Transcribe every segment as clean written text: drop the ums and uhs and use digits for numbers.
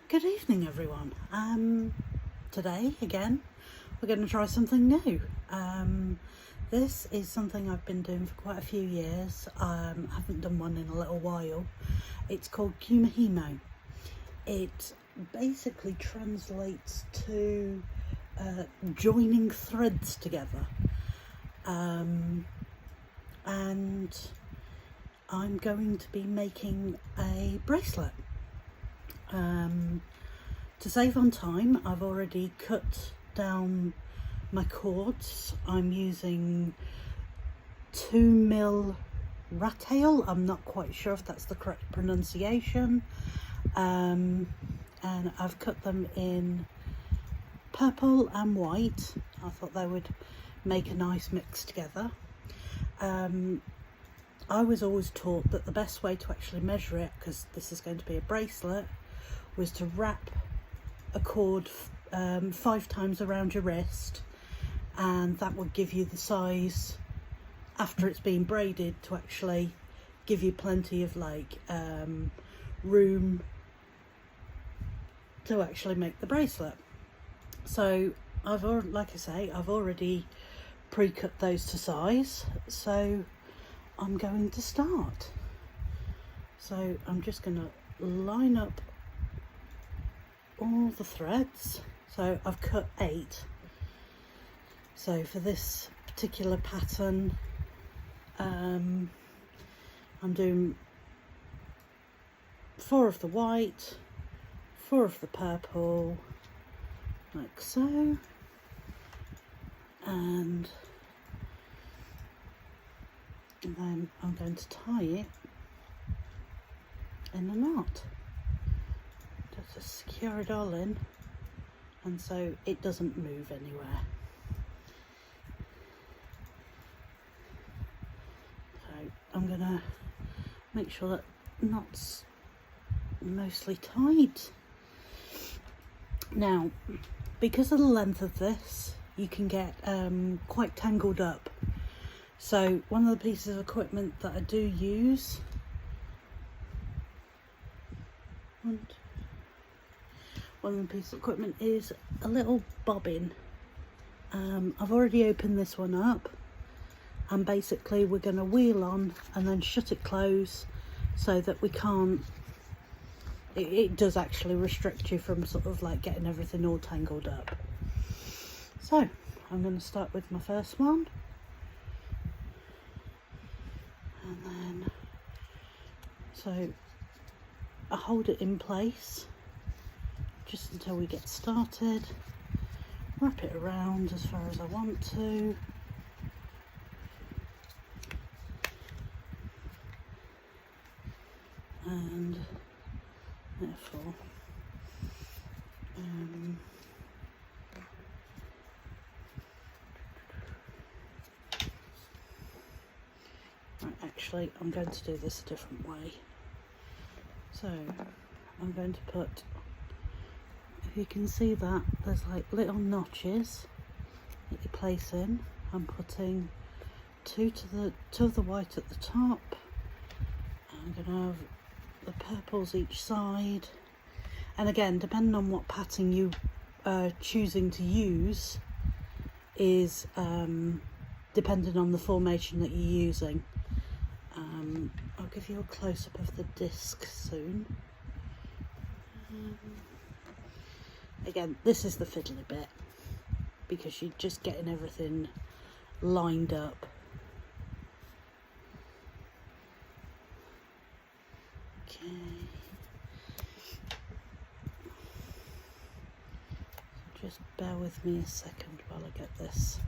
Good evening, everyone. Today, again, we're going to try something new. This is something I've been doing for quite a few years. I haven't done one in a little while. It's called Kumihimo. It basically translates to joining threads together. And I'm going to be making a bracelet. To save on time, I've already cut down my cords. I'm using 2mm rattail. I'm not quite sure if that's the correct pronunciation. And I've cut them in purple and white. I thought they would make a nice mix together. I was always taught that the best way to actually measure it, because this is going to be a bracelet, was to wrap a cord 5 times around your wrist, and that would give you the size after it's been braided to actually give you plenty of room to actually make the bracelet. So I've already pre-cut those to size, so I'm going to start. So I'm just going to line up all the threads. So I've cut 8. So for this particular pattern, I'm doing 4 of the white, 4 of the purple, like so, and then I'm going to tie it in a knot just to secure it all in, and so it doesn't move anywhere. So I'm gonna make sure that knot's mostly tied. Now, because of the length of this, you can get quite tangled up. So one of the pieces of equipment that I do use, is a little bobbin. I've already opened this one up, and basically we're going to wheel on and then shut it close so that we can't, it does actually restrict you from sort of like getting everything all tangled up. So I'm going to start with my first one, and then so I hold it in place just until we get started, wrap it around as far as I want to, and therefore right, actually I'm going to do this a different way. So I'm going to put, if you can see that, there's like little notches that you place in. I'm putting 2 of the white at the top. I'm going to have the purples each side, and again, depending on what pattern you are choosing to use is depending on the formation that you're using. I'll give you a close-up of the disc soon. Again, this is the fiddly bit because you're just getting everything lined up. Okay. So just bear with me a second while I get this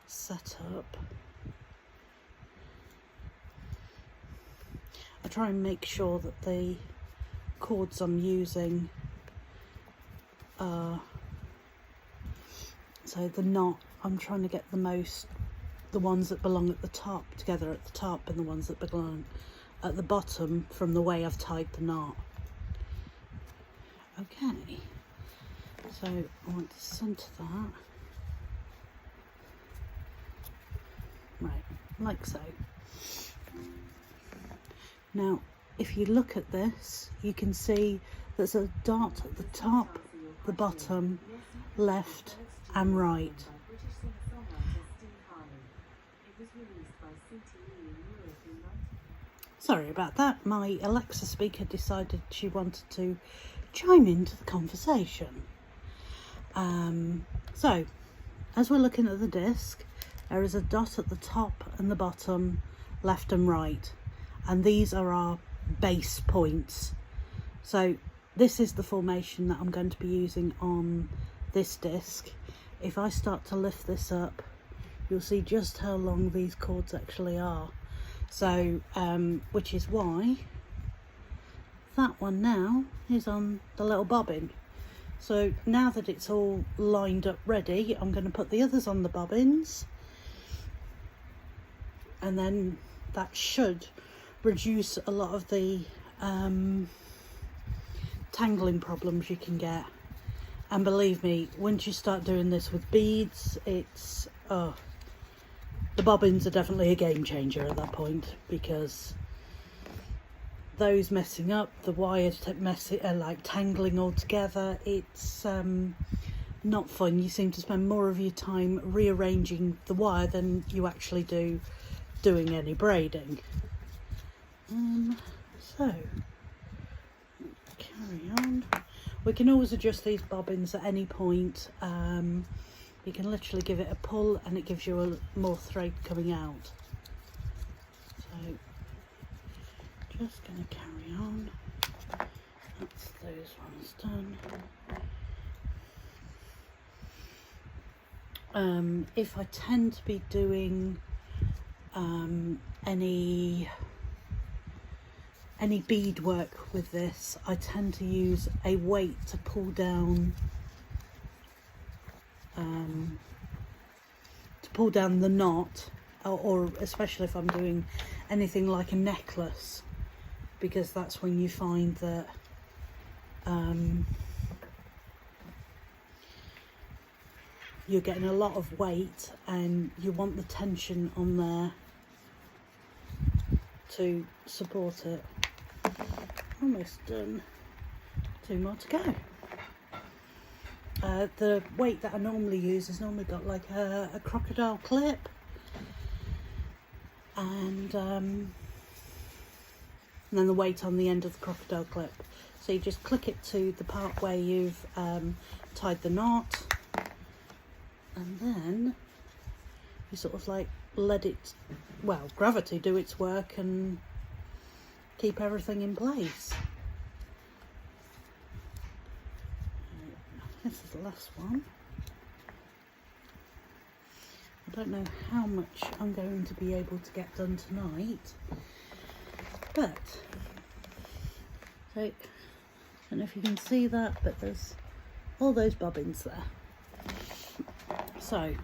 set up. I try and make sure that the cords I'm using are, so the knot, I'm trying to get the ones that belong at the top together at the top, and the ones that belong at the bottom from the way I've tied the knot. Okay, so I want to centre that, right, like so. Now if you look at this, you can see there's a dot at the top, the bottom, left and right. Sorry about that, my Alexa speaker decided she wanted to chime into the conversation. So, as we're looking at the disc, there is a dot at the top and the bottom, left and right, and these are our base points. So this is the formation that I'm going to be using on this disc. If I start to lift this up, you'll see just how long these cords actually are. So, which is why that one now is on the little bobbin. So now that it's all lined up ready, I'm going to put the others on the bobbins, and then that should reduce a lot of the tangling problems you can get. And believe me, once you start doing this with beads, it's the bobbins are definitely a game changer at that point, because those messing up, the wires like tangling all together, it's not fun. You seem to spend more of your time rearranging the wire than you actually do doing any braiding. So carry on. We can always adjust these bobbins at any point. You can literally give it a pull and it gives you more thread coming out. So just going to carry on. That's those ones done. If I tend to be doing any bead work with this, I tend to use a weight to pull down the knot, or especially if I'm doing anything like a necklace, because that's when you find that you're getting a lot of weight and you want the tension on there to support it. Almost done. 2 more to go. The weight that I normally use is normally got like a crocodile clip, and then the weight on the end of the crocodile clip. So you just click it to the part where you've tied the knot, and then you sort of like let it, well, gravity do its work and keep everything in place. This is the last one. I don't know how much I'm going to be able to get done tonight, but so I don't know if you can see that, but there's all those bobbins there. So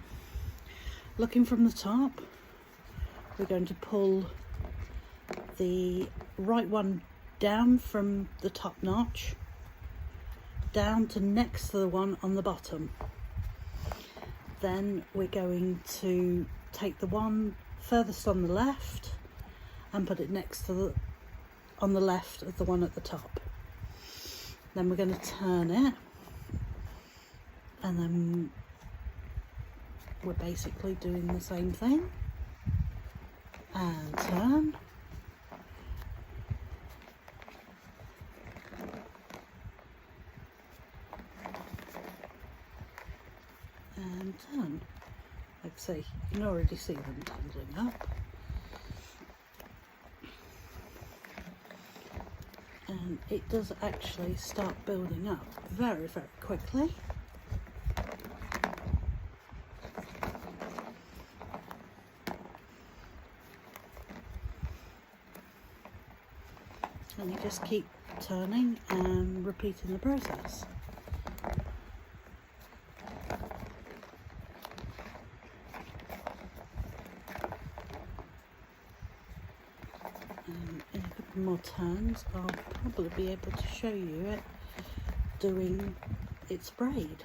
looking from the top, we're going to pull the right one down from the top notch down to next to the one on the bottom. Then we're going to take the one furthest on the left and put it next to on the left of the one at the top. Then we're going to turn it, and then we're basically doing the same thing, and turn, and turn. Like I say, you can already see them tangling up. And it does actually start building up very, very quickly. And you just keep turning and repeating the process. In a couple more turns, I'll probably be able to show you it doing its braid.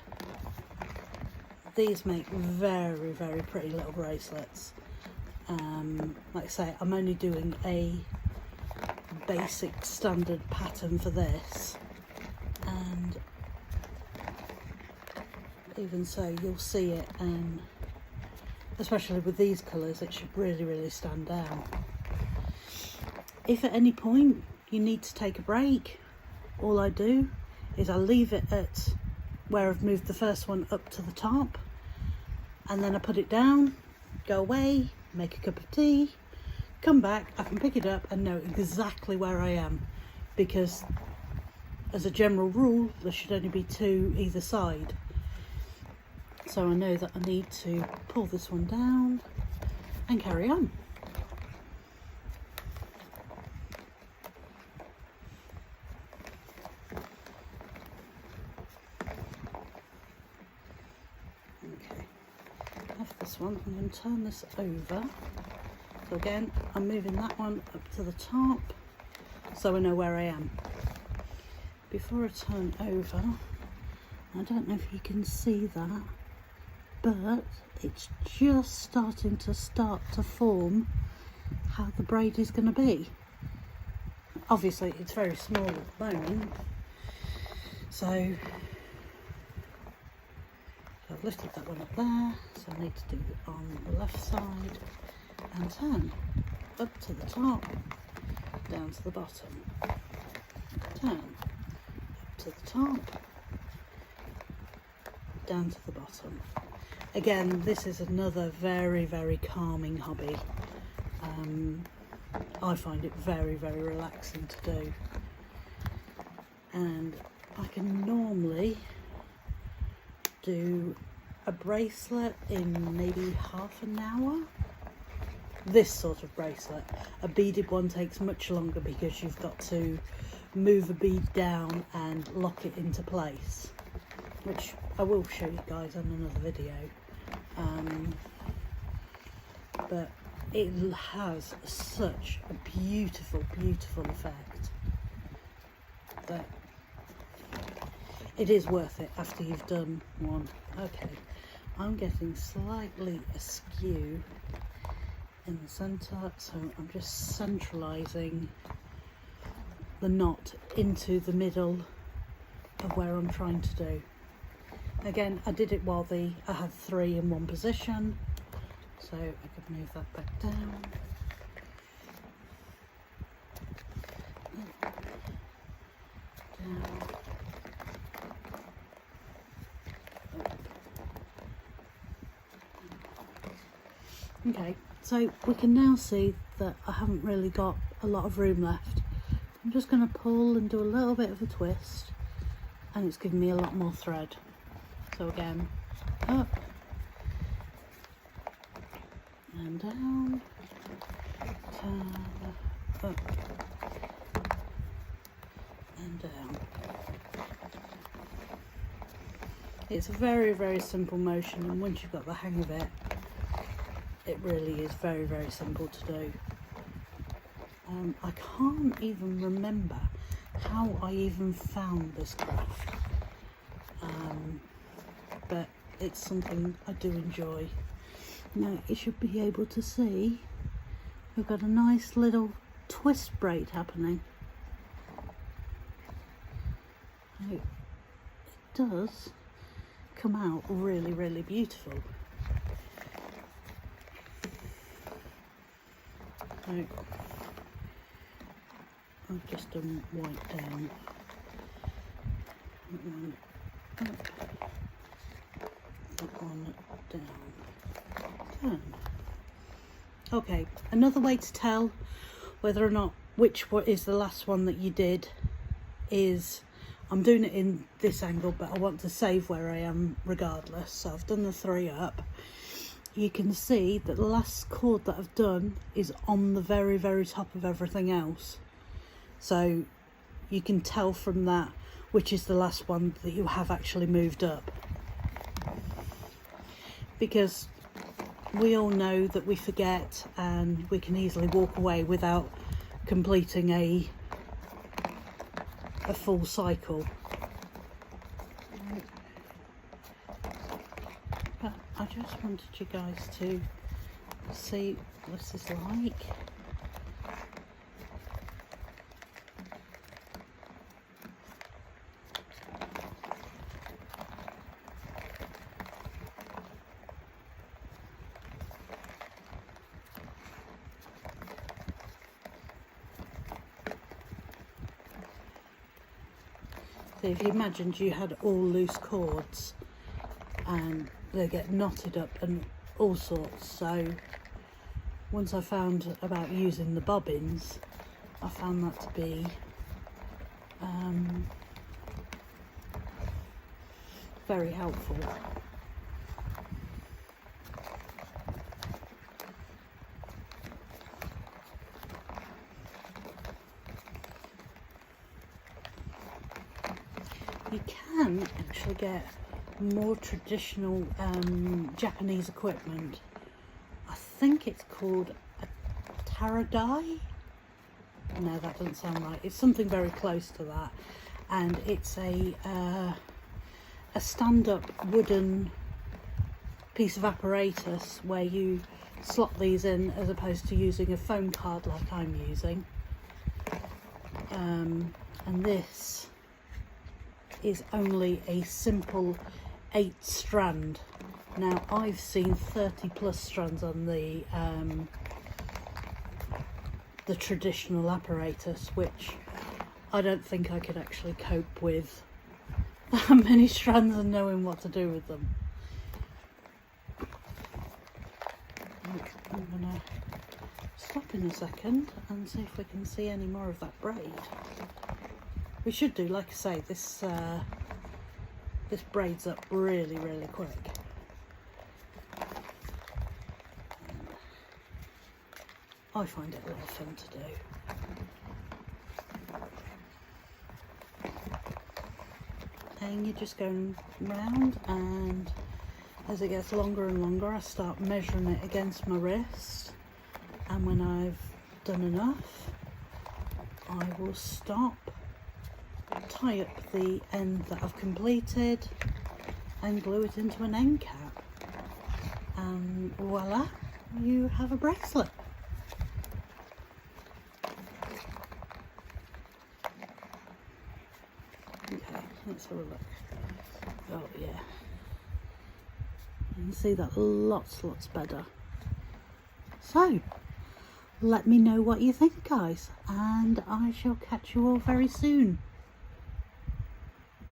These make very, very pretty little bracelets. Like I say, I'm only doing a basic standard pattern for this, even so, you'll see it, and especially with these colours, it should really stand out. If at any point you need to take a break, all I do is I leave it at where I've moved the first one up to the top, and then I put it down, go away, make a cup of tea, come back, I can pick it up and know exactly where I am, because as a general rule there should only be 2 either side. So I know that I need to pull this one down and carry on. Okay, I have this one, I'm going to turn this over. So again, I'm moving that one up to the top so I know where I am. Before I turn over, I don't know if you can see that, but it's just starting to form how the braid is going to be. Obviously it's very small at the moment, so I've lifted that one up there, so I need to do it on the left side and turn up to the top, down to the bottom, turn up to the top, down to the bottom. Again, this is another very calming hobby. I find it very relaxing to do, and I can normally do a bracelet in maybe half an hour. This sort of bracelet. A beaded one takes much longer because you've got to move a bead down and lock it into place, which I will show you guys on another video. But it has such a beautiful effect that it is worth it after you've done one. Okay, I'm getting slightly askew in the centre, so I'm just centralising the knot into the middle of where I'm trying to do. Again, I did it while I had 3 in one position, so I could move that back down. Down. Okay, so we can now see that I haven't really got a lot of room left. I'm just going to pull and do a little bit of a twist, and it's giving me a lot more thread. So again, up and down, turn, up and down. It's a very simple motion, and once you've got the hang of it, it really is very simple to do. I can't even remember how I even found this craft, but it's something I do enjoy. Now you should be able to see we've got a nice little twist braid happening. It does come out really beautiful. So I've just done white down, that one up, that one down, turn. Okay, another way to tell whether or not which one is the last one that you did is, I'm doing it in this angle, but I want to save where I am regardless, so I've done the 3 up. You can see that the last cord that I've done is on the very top of everything else. So you can tell from that which is the last one that you have actually moved up. Because we all know that we forget and we can easily walk away without completing a full cycle. But I just wanted you guys to see what this is like. So if you imagined you had all loose cords and they get knotted up and all sorts. So once I found about using the bobbins, I found that to be very helpful. You can actually get more traditional Japanese equipment. I think it's called a taradai. No, that doesn't sound right. It's something very close to that, and it's a stand-up wooden piece of apparatus where you slot these in as opposed to using a foam card like I'm using. And this is only a simple 8 strand. Now I've seen 30 plus strands on the traditional apparatus, which I don't think I could actually cope with that many strands and knowing what to do with them. I'm gonna stop in a second and see if we can see any more of that braid. We should do, like I say, this braids up really, really quick. I find it a lot of fun to do. And you're just going round, and as it gets longer and longer, I start measuring it against my wrist, and when I've done enough, I will stop, tie up the end that I've completed and glue it into an end cap, and voila, you have a bracelet. Okay, let's have a look. Oh yeah, you can see that lots better. So let me know what you think, guys, and I shall catch you all very soon.